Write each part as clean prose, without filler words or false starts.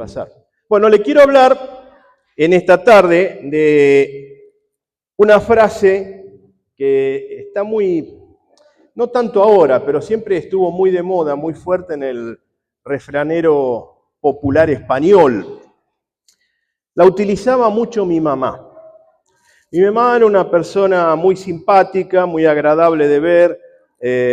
pasar. Bueno, le quiero hablar en esta tarde de una frase que está muy, no tanto ahora, pero siempre estuvo muy de moda, muy fuerte en el refranero popular español. La utilizaba mucho mi mamá. Mi mamá era una persona muy simpática, muy agradable de ver,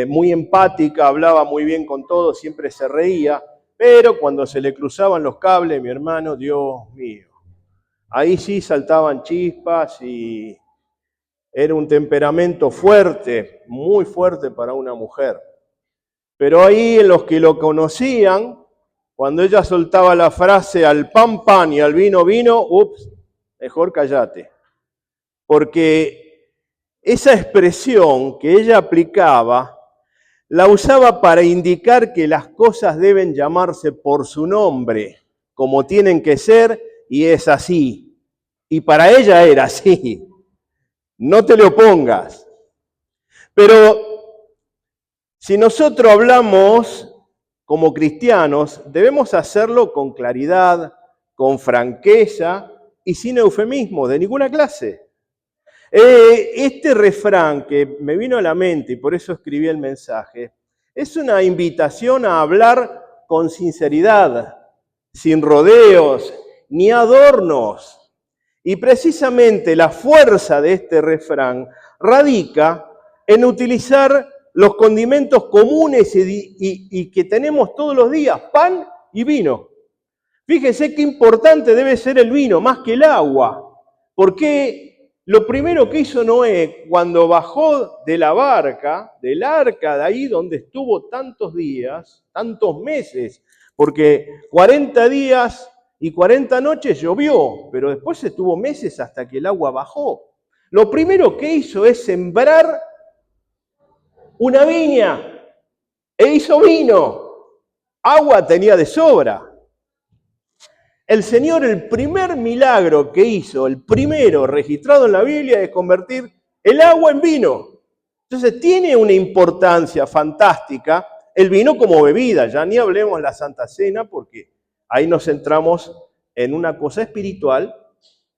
muy empática, hablaba muy bien con todos, siempre se reía, pero cuando se le cruzaban los cables, mi hermano, Dios mío, ahí sí saltaban chispas y era un temperamento fuerte, muy fuerte para una mujer. Pero ahí en los que lo conocían, cuando ella soltaba la frase al pan pan y al vino vino, ups, mejor cállate. Porque esa expresión que ella aplicaba, la usaba para indicar que las cosas deben llamarse por su nombre, como tienen que ser, y es así. Y para ella era así. No te le opongas. Pero si nosotros hablamos como cristianos, debemos hacerlo con claridad, con franqueza y sin eufemismo de ninguna clase. Este refrán que me vino a la mente y por eso escribí el mensaje, es una invitación a hablar con sinceridad, sin rodeos ni adornos. Y precisamente la fuerza de este refrán radica en utilizar los condimentos comunes y que tenemos todos los días, pan y vino. Fíjense qué importante debe ser el vino, más que el agua, porque lo primero que hizo Noé cuando bajó de la barca, del arca, de ahí donde estuvo tantos días, tantos meses, porque 40 días y 40 noches llovió, pero después estuvo meses hasta que el agua bajó. Lo primero que hizo es sembrar una viña e hizo vino. Agua tenía de sobra. El Señor, el primer milagro que hizo, el primero registrado en la Biblia, es convertir el agua en vino. Entonces tiene una importancia fantástica el vino como bebida. Ya ni hablemos de la Santa Cena porque ahí nos centramos en una cosa espiritual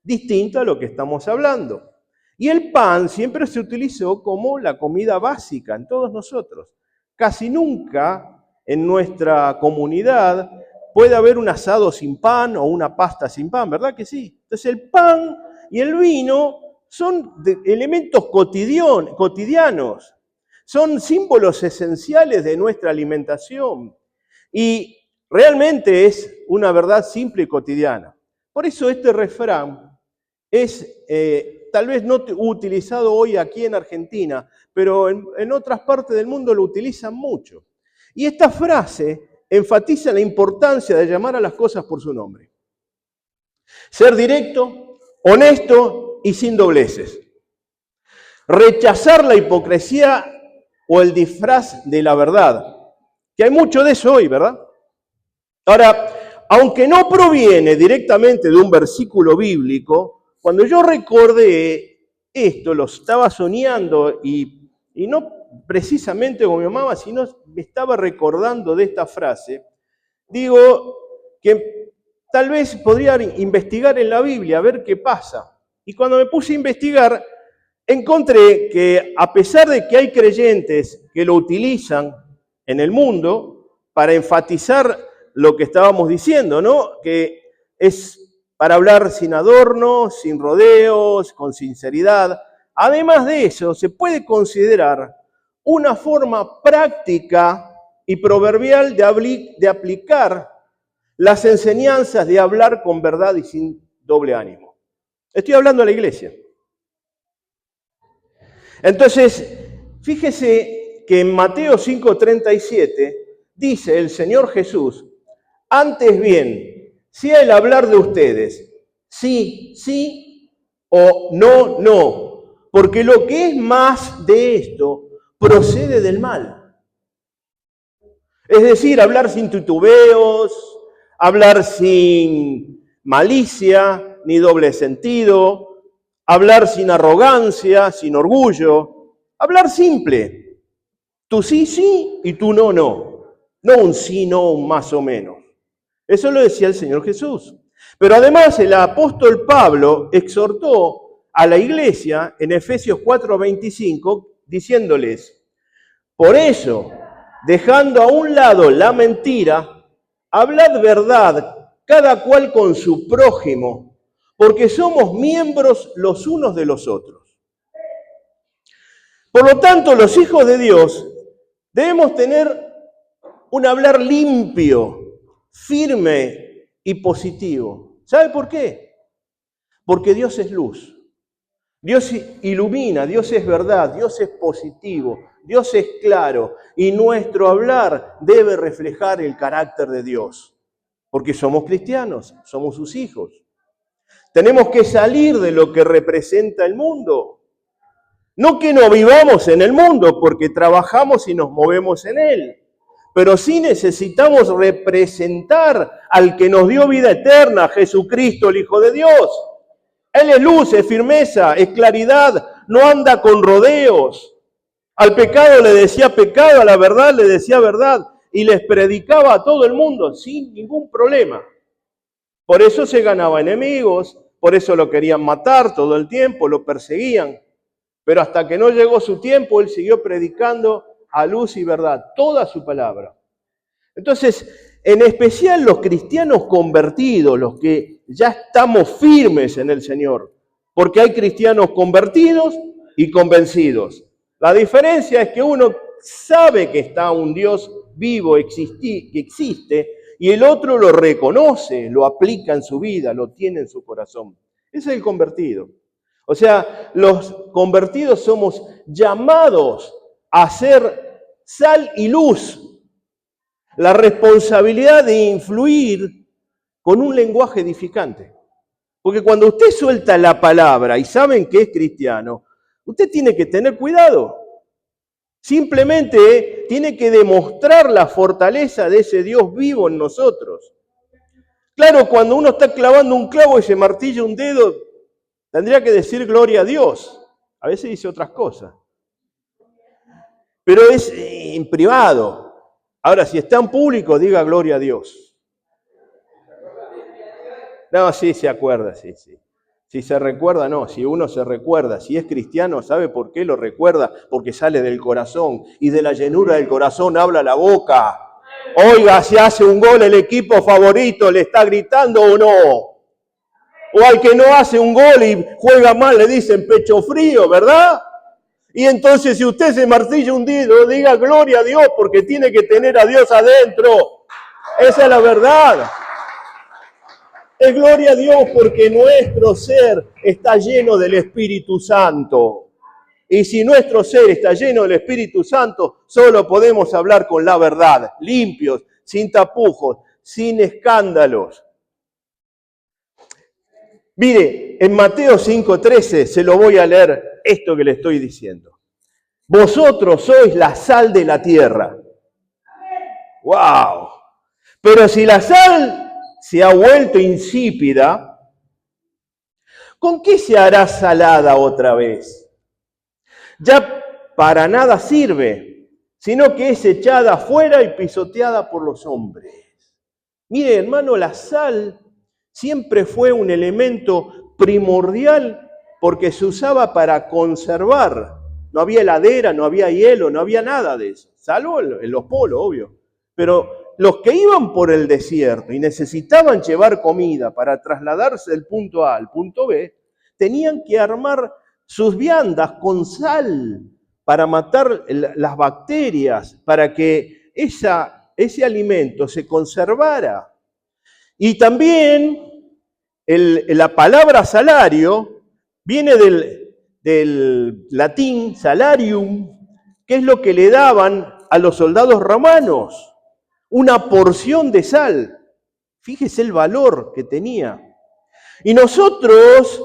distinta a lo que estamos hablando. Y el pan siempre se utilizó como la comida básica en todos nosotros. Casi nunca en nuestra comunidad puede haber un asado sin pan o una pasta sin pan, ¿verdad que sí? Entonces el pan y el vino son elementos cotidianos, son símbolos esenciales de nuestra alimentación y realmente es una verdad simple y cotidiana. Por eso este refrán es tal vez no utilizado hoy aquí en Argentina, pero en otras partes del mundo lo utilizan mucho. Y esta frase enfatiza la importancia de llamar a las cosas por su nombre. Ser directo, honesto y sin dobleces. Rechazar la hipocresía o el disfraz de la verdad. Que hay mucho de eso hoy, ¿verdad? Ahora, aunque no proviene directamente de un versículo bíblico, cuando yo recordé esto, lo estaba soñando y no precisamente como mi mamá, sino me estaba recordando de esta frase, digo que tal vez podría investigar en la Biblia, a ver qué pasa. Y cuando me puse a investigar, encontré que a pesar de que hay creyentes que lo utilizan en el mundo para enfatizar lo que estábamos diciendo, ¿no? Que es para hablar sin adornos, sin rodeos, con sinceridad. Además de eso, se puede considerar una forma práctica y proverbial de aplicar las enseñanzas de hablar con verdad y sin doble ánimo. Estoy hablando a la iglesia. Entonces, fíjese que en Mateo 5:37 dice el Señor Jesús, antes bien, sea el hablar de ustedes, sí, sí o no, no, porque lo que es más de esto procede del mal. Es decir, hablar sin titubeos, hablar sin malicia ni doble sentido, hablar sin arrogancia, sin orgullo, hablar simple. Tú sí, sí y tú no, no. No un sí, no, un más o menos. Eso lo decía el Señor Jesús. Pero además el apóstol Pablo exhortó a la iglesia en Efesios 4:25 diciéndoles: por eso, dejando a un lado la mentira, hablad verdad cada cual con su prójimo, porque somos miembros los unos de los otros. Por lo tanto, los hijos de Dios debemos tener un hablar limpio, firme y positivo. ¿Sabe por qué? Porque Dios es luz. Dios ilumina, Dios es verdad, Dios es positivo, Dios es claro. Y nuestro hablar debe reflejar el carácter de Dios. Porque somos cristianos, somos sus hijos. Tenemos que salir de lo que representa el mundo. No que no vivamos en el mundo, porque trabajamos y nos movemos en él. Pero sí necesitamos representar al que nos dio vida eterna, Jesucristo, el Hijo de Dios. Él es luz, es firmeza, es claridad, no anda con rodeos. Al pecado le decía pecado, a la verdad le decía verdad, y les predicaba a todo el mundo sin ningún problema. Por eso se ganaba enemigos, por eso lo querían matar todo el tiempo, lo perseguían. Pero hasta que no llegó su tiempo, él siguió predicando a luz y verdad, toda su palabra. Entonces, en especial los cristianos convertidos, los que ya estamos firmes en el Señor, porque hay cristianos convertidos y convencidos. La diferencia es que uno sabe que está un Dios vivo, que existe, y el otro lo reconoce, lo aplica en su vida, lo tiene en su corazón. Ese es el convertido. O sea, los convertidos somos llamados a ser sal y luz. La responsabilidad de influir con un lenguaje edificante. Porque cuando usted suelta la palabra y saben que es cristiano, usted tiene que tener cuidado. Simplemente tiene que demostrar la fortaleza de ese Dios vivo en nosotros. Claro, cuando uno está clavando un clavo y se martilla un dedo, tendría que decir gloria a Dios. A veces dice otras cosas. Pero es en privado. Ahora, si está en público, diga gloria a Dios. No, sí, se acuerda, sí. Si se recuerda, no. Si uno se recuerda, si es cristiano, ¿sabe por qué lo recuerda? Porque sale del corazón. Y de la llenura del corazón habla la boca. Oiga, si hace un gol el equipo favorito, ¿le está gritando o no? O al que no hace un gol y juega mal, le dicen pecho frío, ¿verdad? Y entonces si usted se martilla un dedo, diga gloria a Dios, porque tiene que tener a Dios adentro. Esa es la verdad. Es gloria a Dios porque nuestro ser está lleno del Espíritu Santo. Y si nuestro ser está lleno del Espíritu Santo, solo podemos hablar con la verdad, limpios, sin tapujos, sin escándalos. Mire, en Mateo 5:13 se lo voy a leer esto que le estoy diciendo. Vosotros sois la sal de la tierra. ¡Wow! Pero si la sal se ha vuelto insípida, ¿con qué se hará salada otra vez? Ya para nada sirve, sino que es echada afuera y pisoteada por los hombres. Mire, hermano, la sal siempre fue un elemento primordial porque se usaba para conservar. No había heladera, no había hielo, no había nada de eso, salvo en los polos, obvio. Pero los que iban por el desierto y necesitaban llevar comida para trasladarse del punto A al punto B, tenían que armar sus viandas con sal para matar las bacterias, para que ese alimento se conservara. Y también la palabra salario viene del latín salarium, que es lo que le daban a los soldados romanos, una porción de sal. Fíjese el valor que tenía. Y nosotros,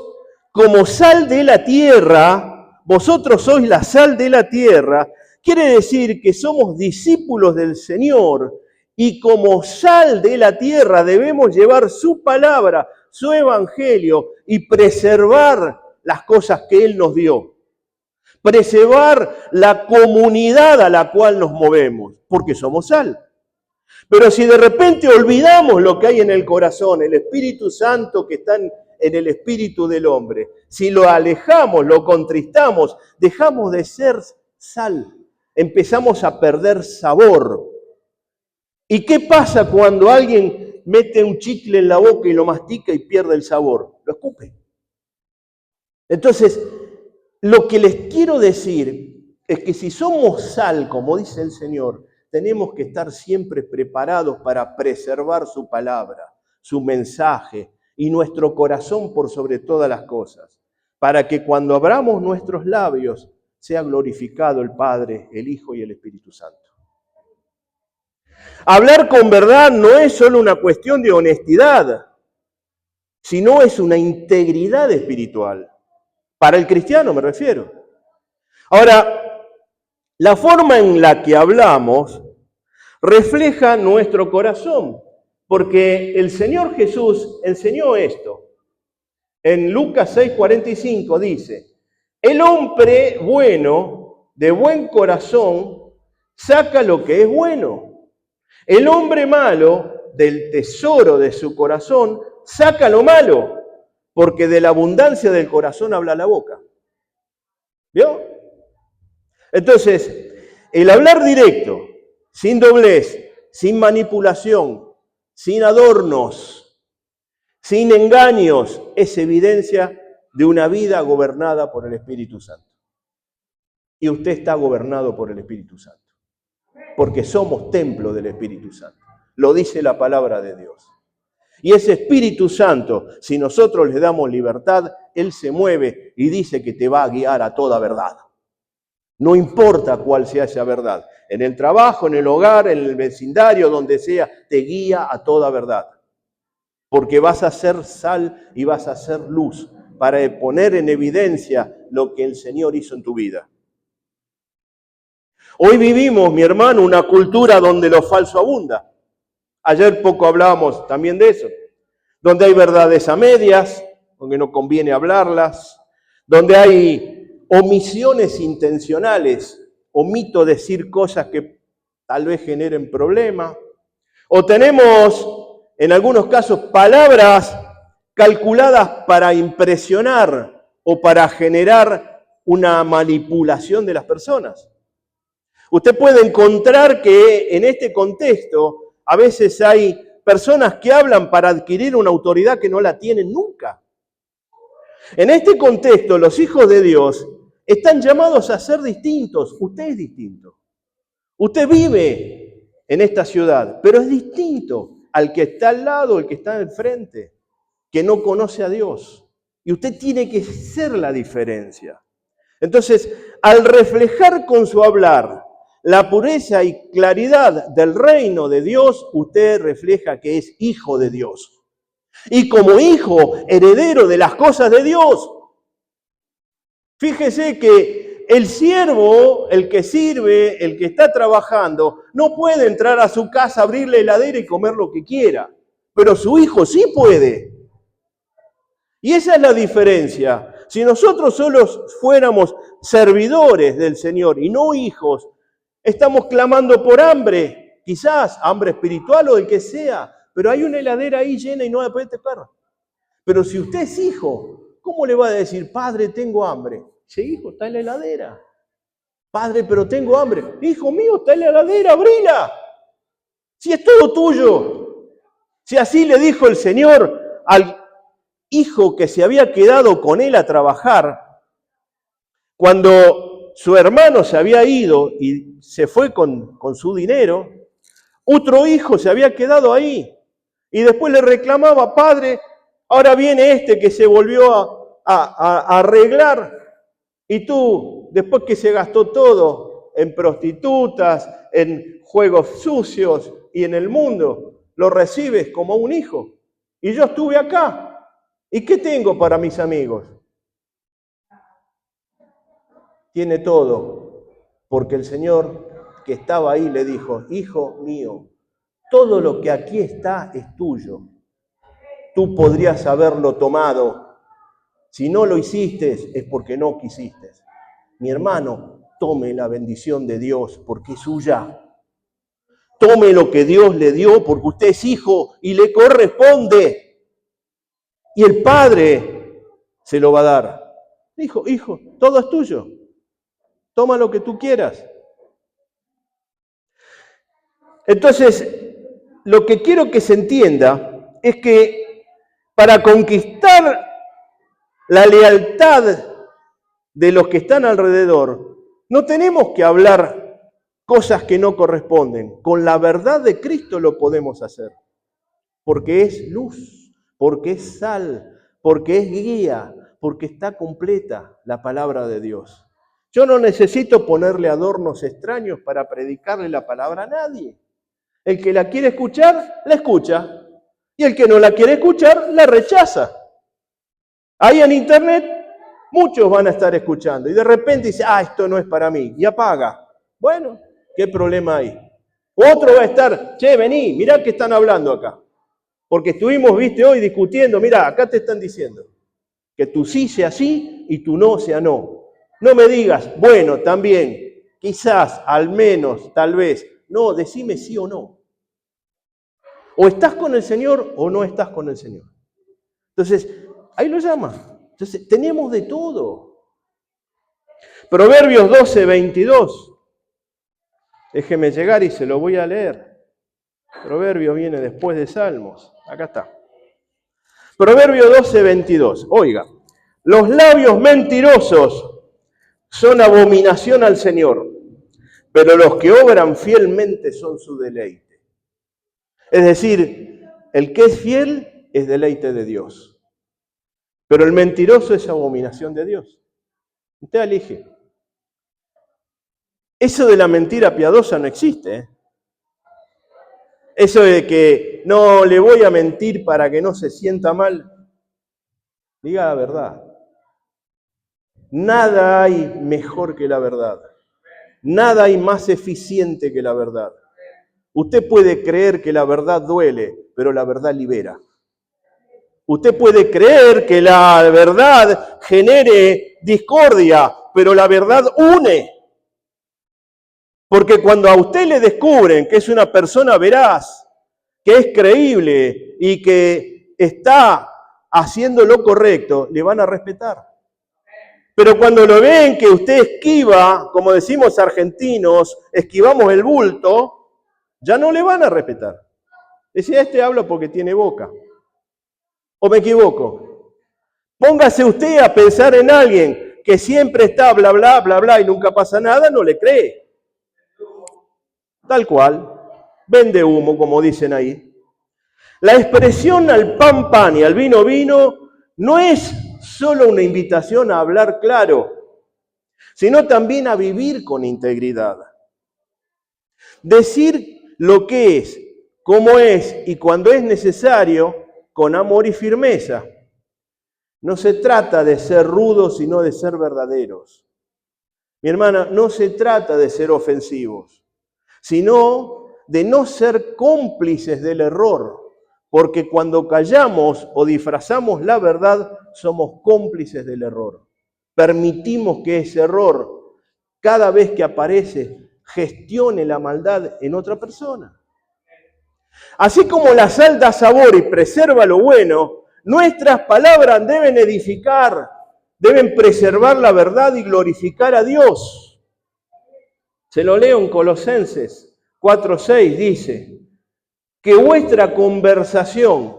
como sal de la tierra, vosotros sois la sal de la tierra, quiere decir que somos discípulos del Señor y como sal de la tierra debemos llevar su palabra, su evangelio y preservar las cosas que Él nos dio. Preservar la comunidad a la cual nos movemos, porque somos sal. Pero si de repente olvidamos lo que hay en el corazón, el Espíritu Santo que está en el espíritu del hombre, si lo alejamos, lo contristamos, dejamos de ser sal, empezamos a perder sabor. ¿Y qué pasa cuando alguien mete un chicle en la boca y lo mastica y pierde el sabor? Lo escupe. Entonces, lo que les quiero decir es que si somos sal, como dice el Señor, tenemos que estar siempre preparados para preservar su palabra, su mensaje y nuestro corazón por sobre todas las cosas, para que cuando abramos nuestros labios sea glorificado el Padre, el Hijo y el Espíritu Santo. Hablar con verdad no es solo una cuestión de honestidad, sino es una integridad espiritual. Para el cristiano me refiero. Ahora, la forma en la que hablamos refleja nuestro corazón, porque el Señor Jesús enseñó esto. En Lucas 6:45 dice, el hombre bueno, de buen corazón, saca lo que es bueno. El hombre malo, del tesoro de su corazón, saca lo malo, porque de la abundancia del corazón habla la boca. ¿Vio? Entonces, el hablar directo, sin doblez, sin manipulación, sin adornos, sin engaños, es evidencia de una vida gobernada por el Espíritu Santo. Y usted está gobernado por el Espíritu Santo, porque somos templo del Espíritu Santo. Lo dice la palabra de Dios. Y ese Espíritu Santo, si nosotros le damos libertad, Él se mueve y dice que te va a guiar a toda verdad. No importa cuál sea esa verdad. En el trabajo, en el hogar, en el vecindario, donde sea, te guía a toda verdad. Porque vas a ser sal y vas a ser luz para poner en evidencia lo que el Señor hizo en tu vida. Hoy vivimos, mi hermano, una cultura donde lo falso abunda. Ayer poco hablábamos también de eso. Donde hay verdades a medias, donde no conviene hablarlas, donde hay omisiones intencionales, omito decir cosas que tal vez generen problemas, o tenemos en algunos casos palabras calculadas para impresionar o para generar una manipulación de las personas. Usted puede encontrar que en este contexto a veces hay personas que hablan para adquirir una autoridad que no la tienen nunca. En este contexto, los hijos de Dios están llamados a ser distintos. Usted es distinto. Usted vive en esta ciudad, pero es distinto al que está al lado, el que está al frente, que no conoce a Dios. Y usted tiene que ser la diferencia. Entonces, al reflejar con su hablar la pureza y claridad del reino de Dios, usted refleja que es hijo de Dios. Y como hijo, heredero de las cosas de Dios. Fíjese que el siervo, el que sirve, el que está trabajando, no puede entrar a su casa, abrir la heladera y comer lo que quiera. Pero su hijo sí puede. Y esa es la diferencia. Si nosotros solo fuéramos servidores del Señor y no hijos, estamos clamando por hambre, quizás hambre espiritual o el que sea, pero hay una heladera ahí llena y no la puede tocar. Pero si usted es hijo, ¿cómo le va a decir, padre, tengo hambre? Sí, hijo, está en la heladera. Padre, pero tengo hambre. Hijo mío, está en la heladera, abrila. Si es todo tuyo. Si así le dijo el Señor al hijo que se había quedado con él a trabajar, cuando su hermano se había ido y se fue con su dinero, otro hijo se había quedado ahí y después le reclamaba, padre, ahora viene este que se volvió a arreglar y tú, después que se gastó todo en prostitutas, en juegos sucios y en el mundo, lo recibes como un hijo. Y yo estuve acá. ¿Y qué tengo para mis amigos? Tiene todo, porque el Señor que estaba ahí le dijo, hijo mío, todo lo que aquí está es tuyo. Tú podrías haberlo tomado. Si no lo hiciste, es porque no quisiste. Mi hermano, tome la bendición de Dios, porque es suya. tome lo que Dios le dio porque usted es hijo y le corresponde. Y el Padre se lo va a dar. Hijo, todo es tuyo. Toma lo que tú quieras. Entonces, lo que quiero que se entienda es que para conquistar la lealtad de los que están alrededor, no tenemos que hablar cosas que no corresponden. Con la verdad de Cristo lo podemos hacer. Porque es luz, porque es sal, porque es guía, porque está completa la palabra de Dios. Yo no necesito ponerle adornos extraños para predicarle la palabra a nadie. El que la quiere escuchar, la escucha. Y el que no la quiere escuchar, la rechaza. Ahí en internet, muchos van a estar escuchando. Y de repente dice, esto no es para mí. Y apaga. Bueno, ¿qué problema hay? Otro va a estar, vení, mirá qué están hablando acá. Porque estuvimos, hoy discutiendo, mirá, acá te están diciendo que tu sí sea sí y tu no sea no. No me digas, bueno, también, quizás, al menos, tal vez. No, decime sí o no. O estás con el Señor o no estás con el Señor. Entonces, ahí lo llama. Entonces, tenemos de todo. Proverbios 12:22. Déjeme llegar y se lo voy a leer. Proverbios viene después de Salmos. Acá está. Proverbio 12:22. Oiga, los labios mentirosos son abominación al Señor, pero los que obran fielmente son su deleite. Es decir, el que es fiel es deleite de Dios, pero el mentiroso es abominación de Dios. Usted elige. Eso de la mentira piadosa no existe, ¿eh? Eso de que no le voy a mentir para que no se sienta mal, diga la verdad. Nada hay mejor que la verdad. Nada hay más eficiente que la verdad. Usted puede creer que la verdad duele, pero la verdad libera. Usted puede creer que la verdad genere discordia, pero la verdad une. Porque cuando a usted le descubren que es una persona veraz, que es creíble y que está haciendo lo correcto, le van a respetar. Pero cuando lo ven que usted esquiva, como decimos argentinos, esquivamos el bulto, ya no le van a respetar. Decía, habla porque tiene boca. ¿O me equivoco? Póngase usted a pensar en alguien que siempre está bla, bla, bla, bla y nunca pasa nada, no le cree. Tal cual. Vende humo, como dicen ahí. La expresión al pan, pan y al vino, vino, no es solo una invitación a hablar claro, sino también a vivir con integridad. Decir lo que es, cómo es y cuando es necesario, con amor y firmeza. No se trata de ser rudos, sino de ser verdaderos. Mi hermana, no se trata de ser ofensivos, sino de no ser cómplices del error. Porque cuando callamos o disfrazamos la verdad, somos cómplices del error. Permitimos que ese error, cada vez que aparece, gestione la maldad en otra persona. Así como la sal da sabor y preserva lo bueno, nuestras palabras deben edificar, deben preservar la verdad y glorificar a Dios. Se lo leo en Colosenses 4:6, dice, que vuestra conversación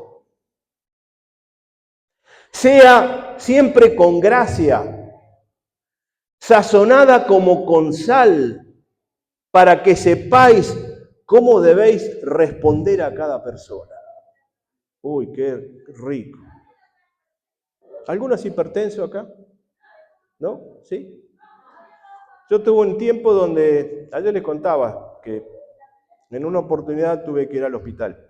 sea siempre con gracia, sazonada como con sal, para que sepáis cómo debéis responder a cada persona. Uy, qué rico. ¿Algunos hipertensos acá? ¿No? ¿Sí? Yo tuve un tiempo donde, ayer les contaba que en una oportunidad tuve que ir al hospital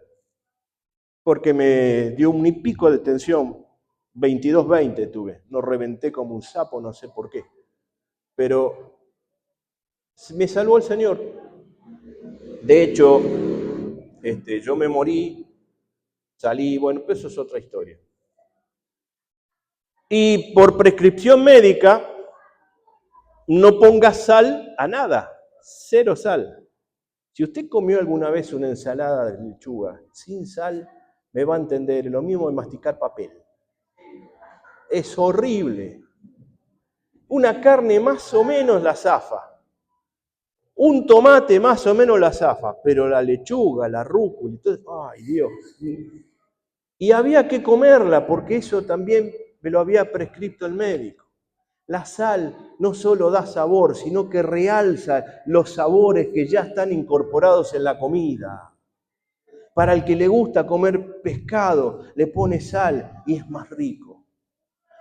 porque me dio un y pico de tensión, 22-20 tuve, no reventé como un sapo, no sé por qué, pero me salvó el Señor. De hecho, yo me morí, salí, bueno, pues eso es otra historia. Y por prescripción médica, no pongas sal a nada, cero sal. Si usted comió alguna vez una ensalada de lechuga sin sal, me va a entender, lo mismo de masticar papel. Es horrible. Una carne más o menos la zafa. Un tomate más o menos la zafa, pero la lechuga, la rúcula, ¡ay Dios! Y había que comerla porque eso también me lo había prescrito el médico. La sal no solo da sabor, sino que realza los sabores que ya están incorporados en la comida. Para el que le gusta comer pescado, le pone sal y es más rico.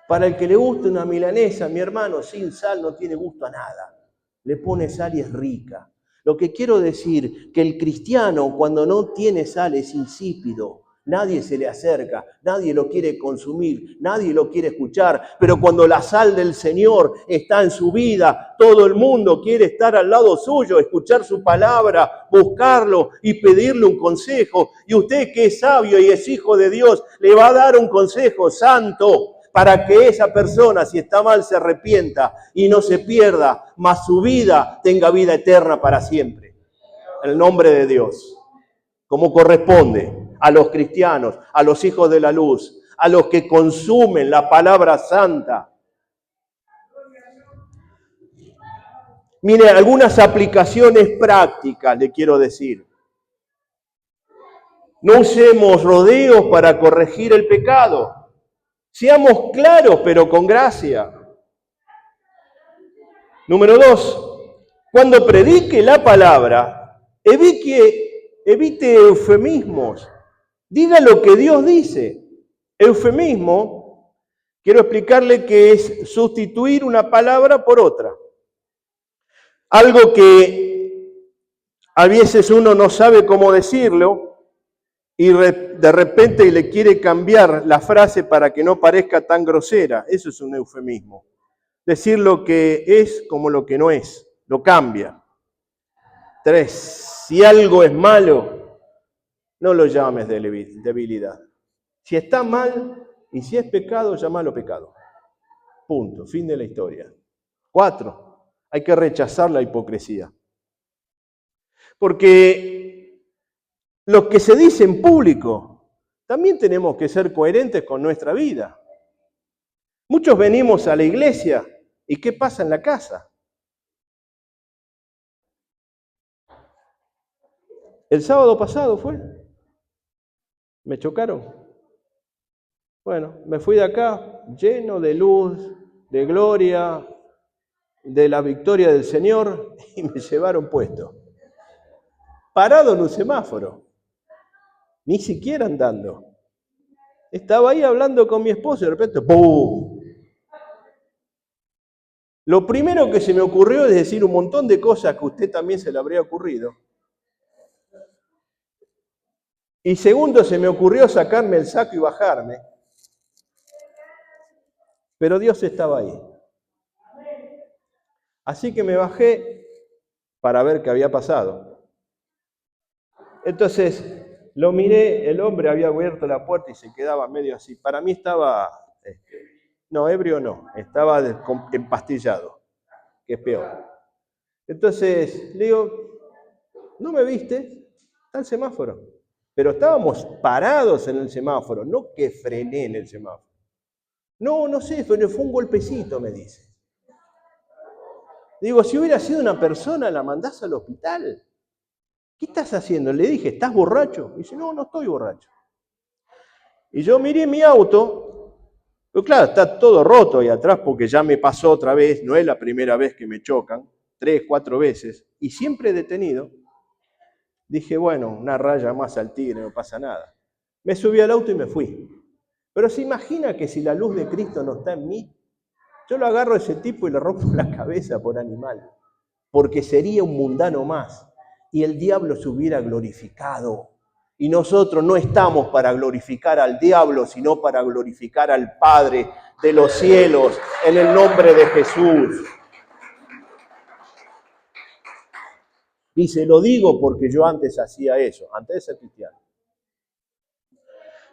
Para el que le gusta una milanesa, mi hermano, sin sal no tiene gusto a nada. Le pone sal y es rica. Lo que quiero decir, que el cristiano cuando no tiene sal es insípido. Nadie se le acerca, nadie lo quiere consumir, nadie lo quiere escuchar. Pero cuando la sal del Señor está en su vida, todo el mundo quiere estar al lado suyo, escuchar su palabra, buscarlo y pedirle un consejo. Y usted que es sabio y es hijo de Dios, le va a dar un consejo santo, para que esa persona, si está mal, se arrepienta y no se pierda, mas su vida tenga vida eterna para siempre. En el nombre de Dios, como corresponde a los cristianos, a los hijos de la luz, a los que consumen la palabra santa. Mire, algunas aplicaciones prácticas le quiero decir. No usemos rodeos para corregir el pecado. Seamos claros, pero con gracia. Número 2, cuando predique la palabra, evite eufemismos. Diga lo que Dios dice. Eufemismo, quiero explicarle que es sustituir una palabra por otra. Algo que a veces uno no sabe cómo decirlo, y de repente le quiere cambiar la frase para que no parezca tan grosera. Eso es un eufemismo. Decir lo que es como lo que no es. Lo cambia. 3. Si algo es malo, no lo llames debilidad. Si está mal y si es pecado, llámalo pecado. Punto. Fin de la historia. 4. Hay que rechazar la hipocresía. Porque lo que se dice en público, también tenemos que ser coherentes con nuestra vida. Muchos venimos a la iglesia y ¿qué pasa en la casa? El sábado pasado fue. Me chocaron. Bueno, me fui de acá lleno de luz, de gloria, de la victoria del Señor y me llevaron puesto. Parado en un semáforo. Ni siquiera andando. Estaba ahí hablando con mi esposo y de repente ¡pum! Lo primero que se me ocurrió es decir un montón de cosas que a usted también se le habría ocurrido. Y segundo, se me ocurrió sacarme el saco y bajarme. Pero Dios estaba ahí. Así que me bajé para ver qué había pasado. Entonces lo miré, el hombre había abierto la puerta y se quedaba medio así. Para mí estaba, no, ebrio no, estaba empastillado, que es peor. Entonces le digo, ¿no me viste? Está el semáforo. Pero estábamos parados en el semáforo, no que frené en el semáforo. No sé, fue un golpecito, me dice. Digo, si hubiera sido una persona, la mandás al hospital. ¿Qué estás haciendo? Le dije, ¿estás borracho? Y dice, no estoy borracho. Y yo miré mi auto, pero claro, está todo roto ahí atrás porque ya me pasó otra vez, no es la primera vez que me chocan, 3, 4 veces, y siempre detenido. Dije, bueno, una raya más al tigre, no pasa nada. Me subí al auto y me fui. Pero se imagina que si la luz de Cristo no está en mí, yo lo agarro a ese tipo y le rompo la cabeza por animal, porque sería un mundano más y el diablo se hubiera glorificado. Y nosotros no estamos para glorificar al diablo, sino para glorificar al Padre de los cielos, en el nombre de Jesús. Y se lo digo porque yo antes hacía eso, antes de ser cristiano.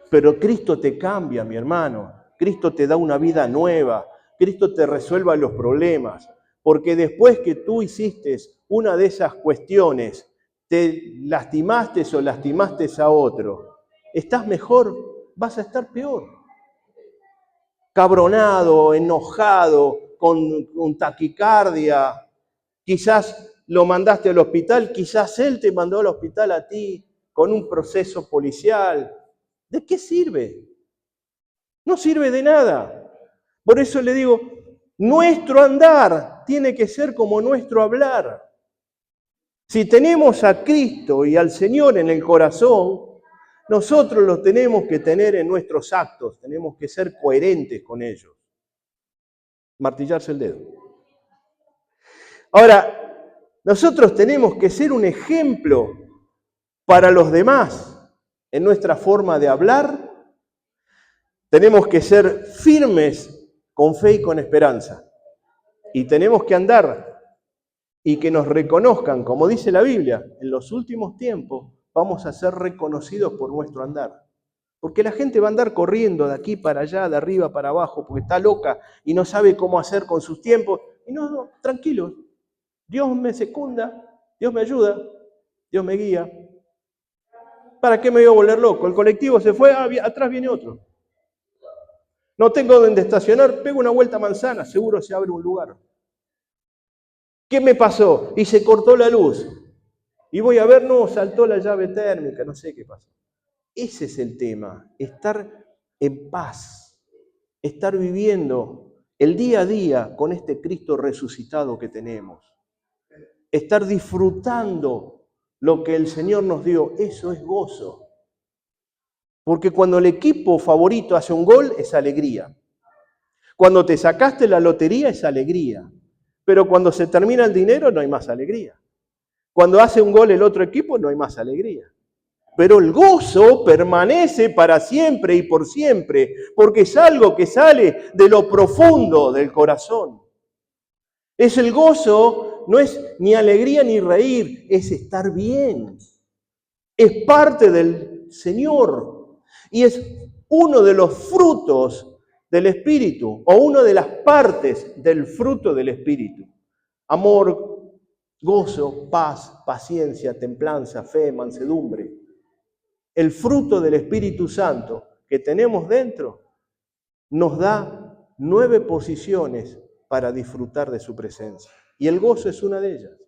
Pero Cristo te cambia, mi hermano. Cristo te da una vida nueva. Cristo te resuelve los problemas. Porque después que tú hiciste una de esas cuestiones, te lastimaste o lastimaste a otro, ¿estás mejor? Vas a estar peor. Cabronado, enojado, con taquicardia, quizás lo mandaste al hospital, quizás él te mandó al hospital a ti con un proceso policial. ¿De qué sirve? No sirve de nada. Por eso le digo, nuestro andar tiene que ser como nuestro hablar. Si tenemos a Cristo y al Señor en el corazón, nosotros lo tenemos que tener en nuestros actos, tenemos que ser coherentes con ellos. Martillarse el dedo. Ahora, nosotros tenemos que ser un ejemplo para los demás en nuestra forma de hablar. Tenemos que ser firmes con fe y con esperanza. Y tenemos que andar y que nos reconozcan, como dice la Biblia, en los últimos tiempos vamos a ser reconocidos por nuestro andar. Porque la gente va a andar corriendo de aquí para allá, de arriba para abajo, porque está loca y no sabe cómo hacer con sus tiempos. Y no, tranquilos, Dios me secunda, Dios me ayuda, Dios me guía. ¿Para qué me voy a volver loco? El colectivo se fue, atrás viene otro. No tengo donde estacionar, pego una vuelta a manzana, seguro se abre un lugar. ¿Qué me pasó? Y se cortó la luz. Y voy a ver, no, saltó la llave térmica, no sé qué pasó. Ese es el tema, estar en paz, estar viviendo el día a día con este Cristo resucitado que tenemos. Estar disfrutando lo que el Señor nos dio, eso es gozo. Porque cuando el equipo favorito hace un gol, es alegría. Cuando te sacaste la lotería, es alegría. Pero cuando se termina el dinero, no hay más alegría. Cuando hace un gol el otro equipo, no hay más alegría. Pero el gozo permanece para siempre y por siempre, porque es algo que sale de lo profundo del corazón. Es el gozo, no es ni alegría ni reír, es estar bien. Es parte del Señor y es uno de los frutos del Espíritu o una de las partes del fruto del Espíritu. Amor, gozo, paz, paciencia, templanza, fe, mansedumbre. El fruto del Espíritu Santo que tenemos dentro nos da 9 posiciones para disfrutar de su presencia. Y el gozo es una de ellas.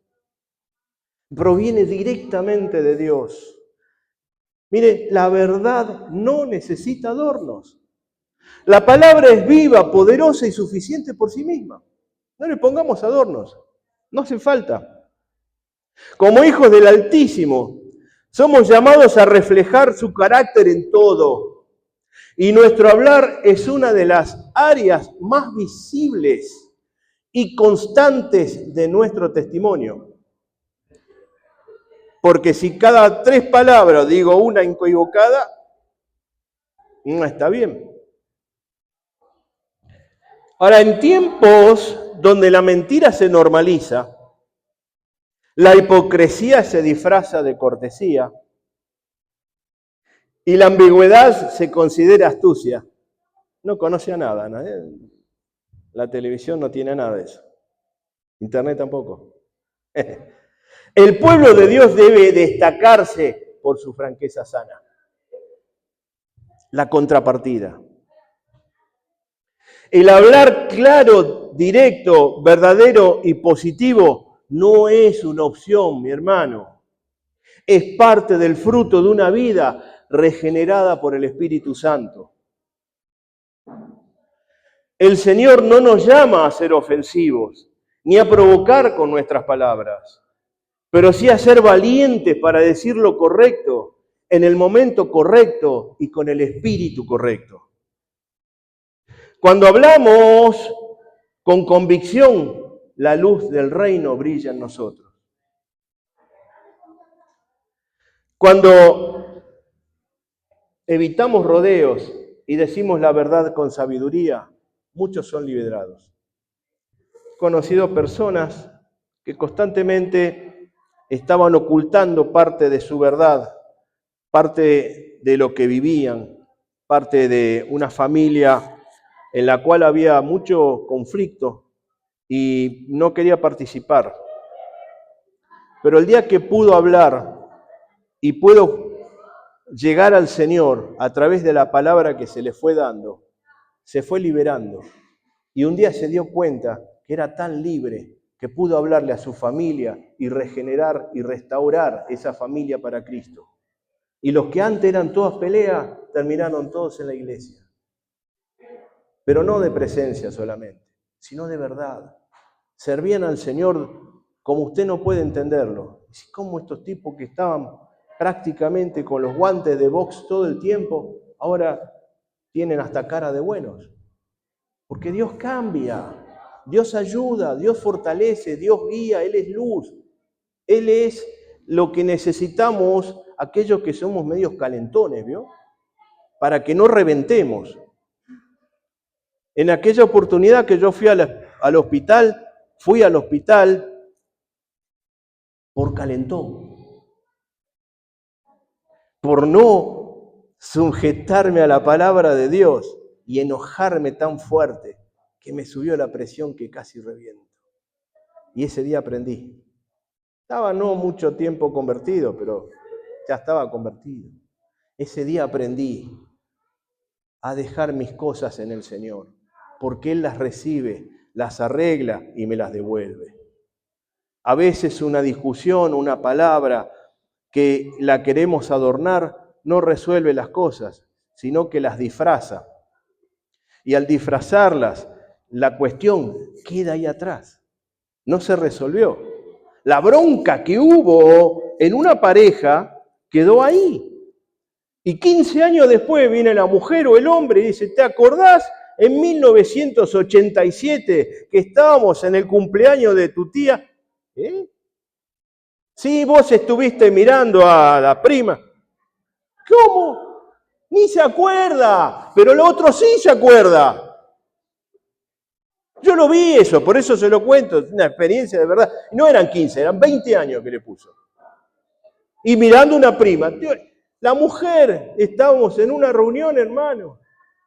Proviene directamente de Dios. Mire, la verdad no necesita adornos. La palabra es viva, poderosa y suficiente por sí misma. No le pongamos adornos, no hace falta. Como hijos del Altísimo, somos llamados a reflejar su carácter en todo. Y nuestro hablar es una de las áreas más visibles y constantes de nuestro testimonio. Porque si cada 3 palabras digo una equivocada, no está bien. Ahora, en tiempos donde la mentira se normaliza, la hipocresía se disfraza de cortesía y la ambigüedad se considera astucia, no conoce a nada, ¿no? La televisión no tiene nada de eso. Internet tampoco. El pueblo de Dios debe destacarse por su franqueza sana. La contrapartida. El hablar claro, directo, verdadero y positivo no es una opción, mi hermano. Es parte del fruto de una vida regenerada por el Espíritu Santo. El Señor no nos llama a ser ofensivos, ni a provocar con nuestras palabras, pero sí a ser valientes para decir lo correcto, en el momento correcto y con el espíritu correcto. Cuando hablamos con convicción, la luz del reino brilla en nosotros. Cuando evitamos rodeos y decimos la verdad con sabiduría, muchos son liberados. He conocido personas que constantemente estaban ocultando parte de su verdad, parte de lo que vivían, parte de una familia en la cual había mucho conflicto y no quería participar. Pero el día que pudo hablar y pudo llegar al Señor a través de la palabra que se le fue dando, se fue liberando. Y un día se dio cuenta que era tan libre que pudo hablarle a su familia y regenerar y restaurar esa familia para Cristo. Y los que antes eran todas peleas, terminaron todos en la iglesia. Pero no de presencia solamente, sino de verdad. Servían al Señor como usted no puede entenderlo. Como estos tipos que estaban prácticamente con los guantes de box todo el tiempo, ahora tienen hasta cara de buenos. Porque Dios cambia, Dios ayuda, Dios fortalece, Dios guía, Él es luz. Él es lo que necesitamos aquellos que somos medios calentones, ¿vio? Para que no reventemos. En aquella oportunidad que yo fui al hospital por calentón, por no sujetarme a la palabra de Dios y enojarme tan fuerte que me subió la presión que casi reviento. Y ese día aprendí. Estaba no mucho tiempo convertido, pero ya estaba convertido. Ese día aprendí a dejar mis cosas en el Señor, porque Él las recibe, las arregla y me las devuelve. A veces una discusión, una palabra que la queremos adornar, no resuelve las cosas, sino que las disfraza. Y al disfrazarlas, la cuestión queda ahí atrás. No se resolvió. La bronca que hubo en una pareja quedó ahí. Y 15 años después viene la mujer o el hombre y dice, ¿te acordás en 1987 que estábamos en el cumpleaños de tu tía? ¿Eh? Sí, vos estuviste mirando a la prima. ¿Cómo? Ni se acuerda, pero el otro sí se acuerda. Yo lo vi eso, por eso se lo cuento, es una experiencia de verdad. No eran 15, eran 20 años que le puso. Y mirando una prima. La mujer, estábamos en una reunión, hermano,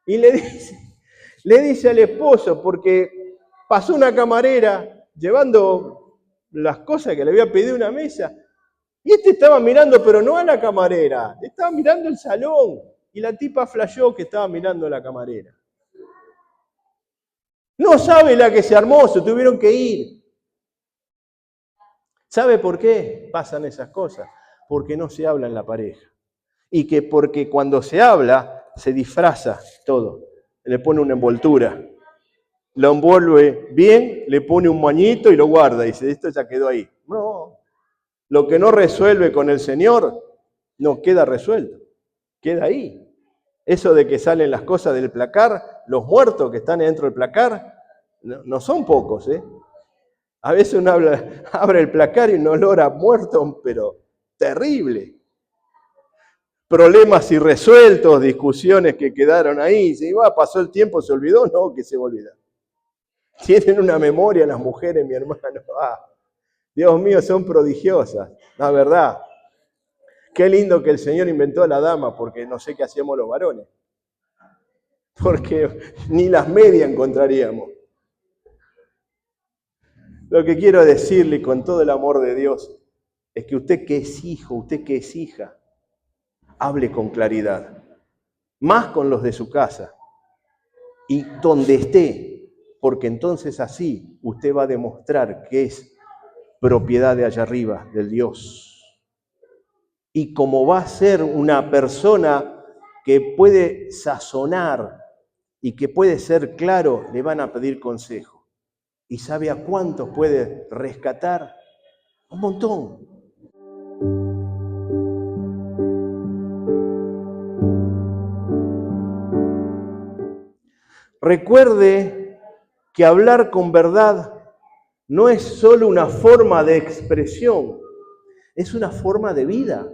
y le dice al esposo, porque pasó una camarera llevando las cosas que le había pedido una mesa, y este estaba mirando, pero no a la camarera, estaba mirando el salón, y la tipa flasheó que estaba mirando a la camarera. No sabe la que se armó, se tuvieron que ir. ¿Sabe por qué pasan esas cosas? Porque no se habla en la pareja. Y que porque cuando se habla, se disfraza todo. Le pone una envoltura. Lo envuelve bien, le pone un moñito y lo guarda. Y dice, esto ya quedó ahí. No. Lo que no resuelve con el Señor, no queda resuelto. Queda ahí. Eso de que salen las cosas del placar, los muertos que están dentro del placar, no son pocos, ¿eh? A veces uno abre el placar y un olor a muerto, pero terrible. Problemas irresueltos, discusiones que quedaron ahí. Si pasó el tiempo, ¿se olvidó? No, que se va a olvidar. Tienen una memoria las mujeres, mi hermano. Dios mío, son prodigiosas, la verdad. Qué lindo que el Señor inventó a la dama, porque no sé qué hacíamos los varones. Porque ni las medias encontraríamos. Lo que quiero decirle con todo el amor de Dios es que usted que es hijo, usted que es hija, hable con claridad, más con los de su casa y donde esté, porque entonces así usted va a demostrar que es propiedad de allá arriba, del Dios. Y como va a ser una persona que puede sazonar y que puede ser claro, le van a pedir consejo. ¿Y sabe a cuántos puede rescatar? Un montón. Recuerde que hablar con verdad no es solo una forma de expresión, es una forma de vida.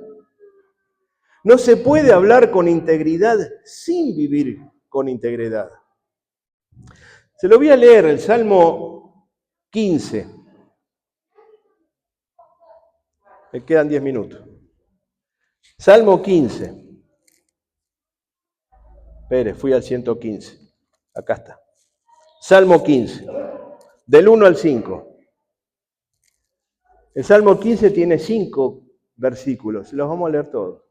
No se puede hablar con integridad sin vivir con integridad. Se lo voy a leer, el Salmo 15. Me quedan 10 minutos. Salmo 15. Espere, fui al 115. Acá está. Salmo 15, del 1 al 5. El Salmo 15 tiene 5 versículos, los vamos a leer todos.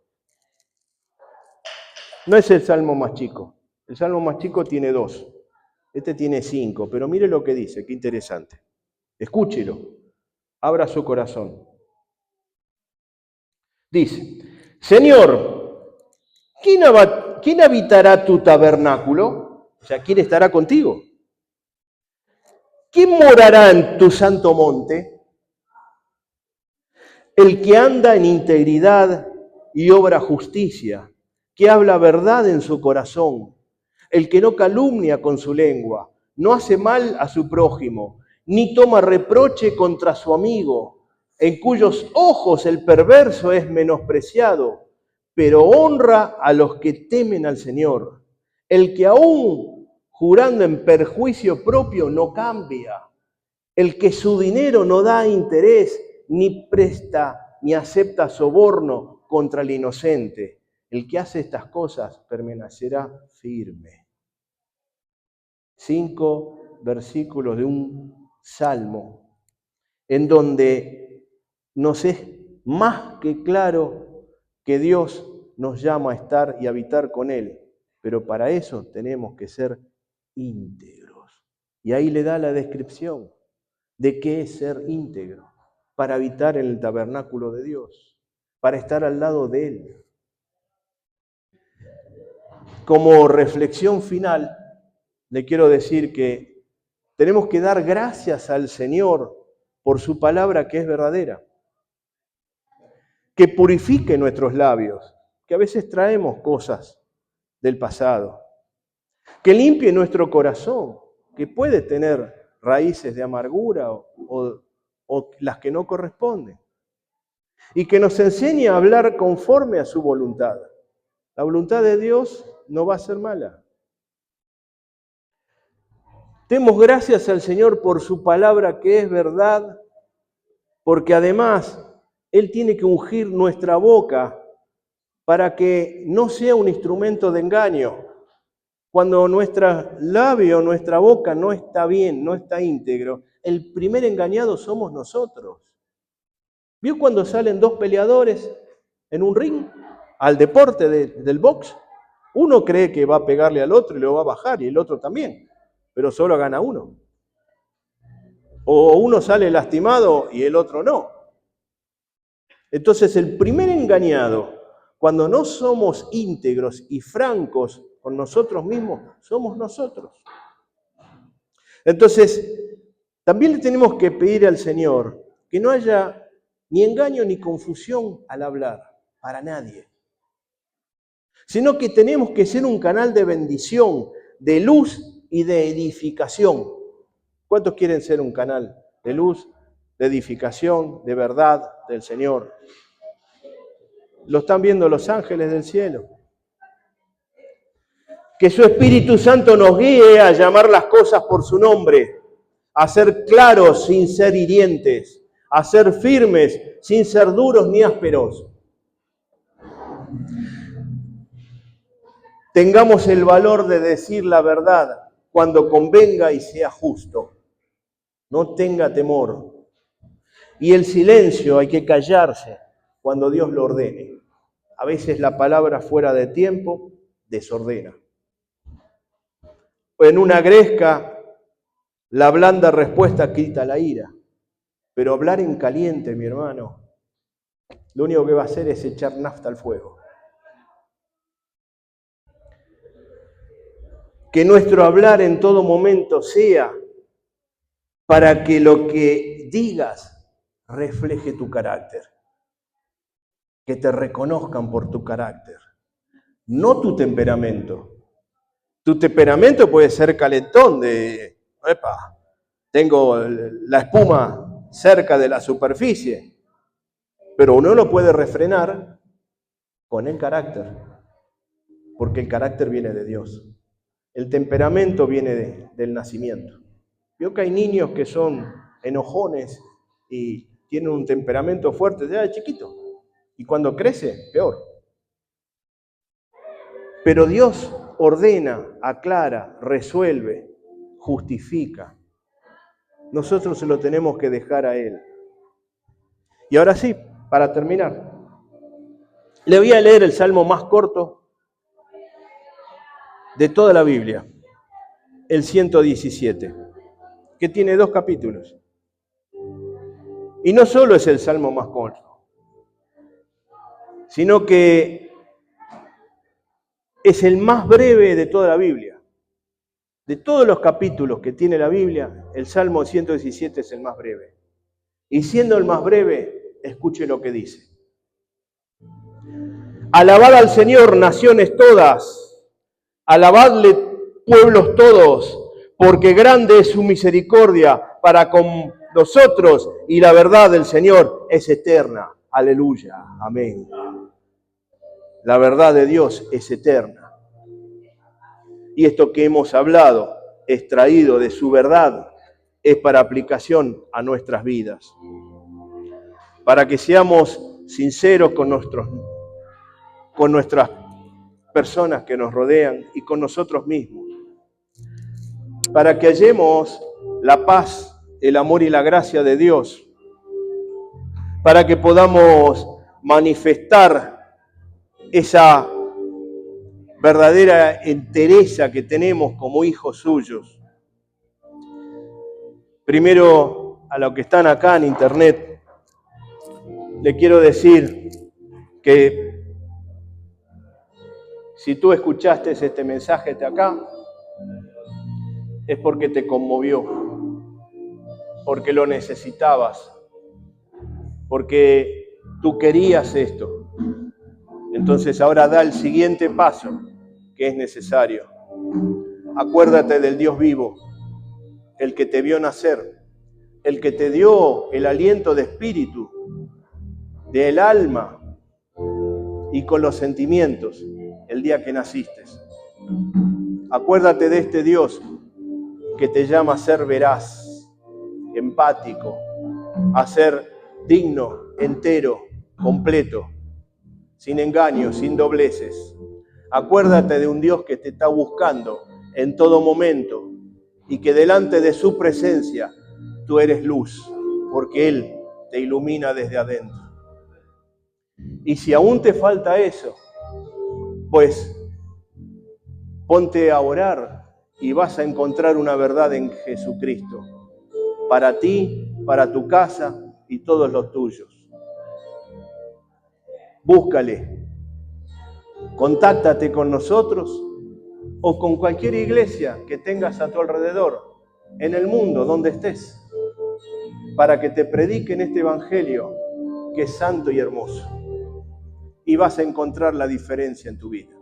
No es el Salmo más chico, el Salmo más chico tiene 2, este tiene 5, pero mire lo que dice, qué interesante. Escúchelo, abra su corazón. Dice, Señor, ¿quién habitará tu tabernáculo? O sea, ¿quién estará contigo? ¿Quién morará en tu santo monte? El que anda en integridad y obra justicia, que habla verdad en su corazón, el que no calumnia con su lengua, no hace mal a su prójimo, ni toma reproche contra su amigo, en cuyos ojos el perverso es menospreciado, pero honra a los que temen al Señor. El que aún jurando en perjuicio propio no cambia, el que su dinero no da interés, ni presta, ni acepta soborno contra el inocente. El que hace estas cosas permanecerá firme. 5 versículos de un salmo en donde nos es más que claro que Dios nos llama a estar y habitar con Él, pero para eso tenemos que ser íntegros. Y ahí le da la descripción de qué es ser íntegro, para habitar en el tabernáculo de Dios, para estar al lado de Él. Como reflexión final, le quiero decir que tenemos que dar gracias al Señor por su palabra que es verdadera, que purifique nuestros labios, que a veces traemos cosas del pasado, que limpie nuestro corazón, que puede tener raíces de amargura o las que no corresponden, y que nos enseñe a hablar conforme a su voluntad. La voluntad de Dios no va a ser mala. Demos gracias al Señor por su palabra que es verdad, porque además Él tiene que ungir nuestra boca para que no sea un instrumento de engaño. Cuando nuestro labio, nuestra boca no está bien, no está íntegro, el primer engañado somos nosotros. ¿Vio cuando salen dos peleadores en un ring al deporte del box? Uno cree que va a pegarle al otro y lo va a bajar, y el otro también, pero solo gana uno. O uno sale lastimado y el otro no. Entonces el primer engañado, cuando no somos íntegros y francos con nosotros mismos, somos nosotros. Entonces, también le tenemos que pedir al Señor que no haya ni engaño ni confusión al hablar, para nadie. Sino que tenemos que ser un canal de bendición, de luz y de edificación. ¿Cuántos quieren ser un canal de luz, de edificación, de verdad del Señor? Lo están viendo los ángeles del cielo. Que su Espíritu Santo nos guíe a llamar las cosas por su nombre, a ser claros sin ser hirientes, a ser firmes sin ser duros ni ásperos. Tengamos el valor de decir la verdad cuando convenga y sea justo. No tenga temor. Y el silencio hay que callarse cuando Dios lo ordene. A veces la palabra fuera de tiempo desordena. En una gresca, la blanda respuesta quita la ira. Pero hablar en caliente, mi hermano, lo único que va a hacer es echar nafta al fuego. Que nuestro hablar en todo momento sea para que lo que digas refleje tu carácter. Que te reconozcan por tu carácter, no tu temperamento. Tu temperamento puede ser calentón de, epa, tengo la espuma cerca de la superficie, pero uno lo puede refrenar con el carácter, porque el carácter viene de Dios. El temperamento viene del nacimiento. Veo que hay niños que son enojones y tienen un temperamento fuerte desde chiquito, y cuando crece, peor. Pero Dios ordena, aclara, resuelve, justifica. Nosotros se lo tenemos que dejar a Él. Y ahora sí, para terminar, le voy a leer el salmo más corto de toda la Biblia, el 117, que tiene 2 capítulos. Y no solo es el salmo más corto, sino que es el más breve de toda la Biblia. De todos los capítulos que tiene la Biblia, el Salmo 117 es el más breve. Y siendo el más breve, escuche lo que dice. Alabad al Señor, naciones todas, alabadle pueblos todos, porque grande es su misericordia para con nosotros y la verdad del Señor es eterna. Aleluya, amén. La verdad de Dios es eterna. Y esto que hemos hablado, extraído de su verdad, es para aplicación a nuestras vidas. Para que seamos sinceros con nuestras personas que nos rodean y con nosotros mismos. Para que hallemos la paz, el amor y la gracia de Dios. Para que podamos manifestar esa verdadera entereza que tenemos como hijos suyos. Primero, a los que están acá en internet, le quiero decir que si tú escuchaste este mensaje de acá, es porque te conmovió, porque lo necesitabas, porque tú querías esto. Entonces ahora da el siguiente paso que es necesario. Acuérdate del Dios vivo, el que te vio nacer, el que te dio el aliento de espíritu, del alma y con los sentimientos el día que naciste. Acuérdate de este Dios que te llama a ser veraz, empático, a ser digno, entero, completo, sin engaños, sin dobleces. Acuérdate de un Dios que te está buscando en todo momento y que delante de su presencia tú eres luz, porque Él te ilumina desde adentro. Y si aún te falta eso, pues ponte a orar y vas a encontrar una verdad en Jesucristo, para ti, para tu casa y todos los tuyos. Búscale, contáctate con nosotros o con cualquier iglesia que tengas a tu alrededor, en el mundo, donde estés, para que te prediquen este evangelio que es santo y hermoso. Y vas a encontrar la diferencia en tu vida.